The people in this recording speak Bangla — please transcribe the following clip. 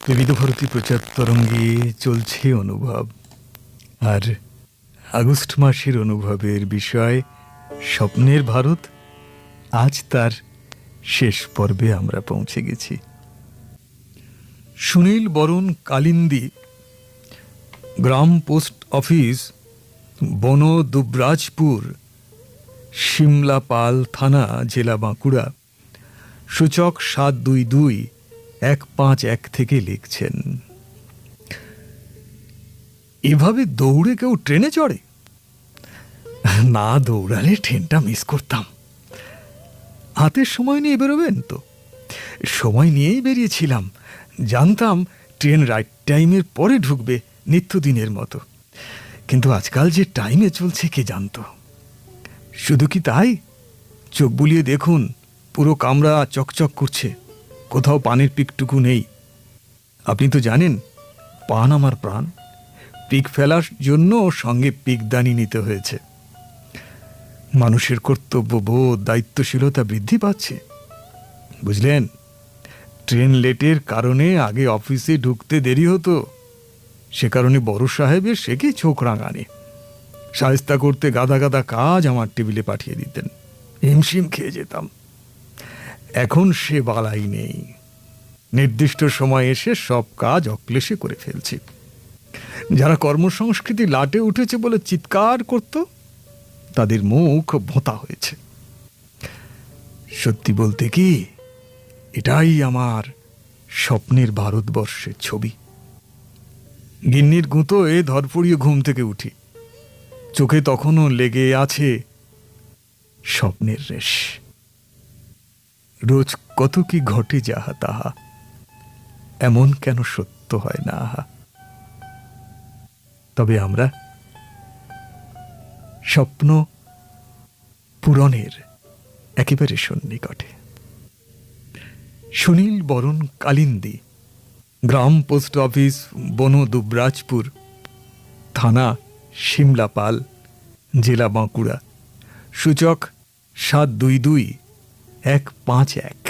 বিবিধ ভারতী প্রচার তরঙ্গে চলছে অনুভব, আর আগস্ট মাসের অনুভবের বিষয় স্বপ্নের ভারত। আজ তার শেষ পর্বে আমরা পৌঁছে গেছি। সুনীল বরণ কালিন্দী, গ্রাম পোস্ট অফিস, বন দুবরাজপুর, শিমলাপাল থানা, জেলা বাঁকুড়া, সূচক 722-151 থেকে লিখছেন। এভাবে দৌড়ে কেউ ট্রেনে চড়ে? না দৌড়ালে ট্রেনটা মিস করতাম। হাতের সময় নিয়ে বেরোবেন তো? সময় নিয়েই বেরিয়েছিলাম, জানতাম ট্রেন রাইট টাইমের পরে ঢুকবে, নিত্যদিনের মতো। কিন্তু আজকাল যে টাইমে চলছে কে জানতো। শুধু কি তাই, চোখ বুলিয়ে দেখুন, পুরো কামরা চকচক করছে, কোথাও পানের পিকটুকু নেই। আপনি তো জানেন পান আমার প্রাণ। পিক ফেলার জন্য সঙ্গে পিকদানি নিতে হয়েছে। মানুষের কর্তব্যবোধ, দায়িত্বশীলতা বৃদ্ধি পাচ্ছে, বুঝলেন। ট্রেন লেটের কারণে আগে অফিসে ঢুকতে দেরি হতো, সে কারণে বড় সাহেবের সে কি চোখ রাঙানি। শায়েস্তা করতে গাদা গাদা কাজ আমার টেবিলে পাঠিয়ে দিতেন, হিমশিম খেয়ে যেতাম। এখন সে বালাই নেই, নির্দিষ্ট সময় এসে সব কাজ অক্লেশে করে ফেলছি। যারা কর্মসংস্কৃতি লাটে উঠেছে বলে চিৎকার করত, তাদের মুখ ভোঁতা হয়েছে। সত্যি বলতে কি, এটাই আমার স্বপ্নের ভারতবর্ষের ছবি। গিন্নির গুঁতোয় ধরপড়িয়ে ঘুম থেকে উঠি, চোখে তখনও লেগে আছে স্বপ্নের রেশ। রোজ কত কি ঘটে যাহা তাহা, এমন কেন সত্য হয় না আহা। তবে আমরা স্বপ্ন পূরণের একেবারে সন্নিকটে। সুনীল বরণ কালিন্দী, গ্রাম পোস্ট অফিস, বন দুবরাজপুর, থানা শিমলাপাল, জেলা বাঁকুড়া, সূচক 722-151।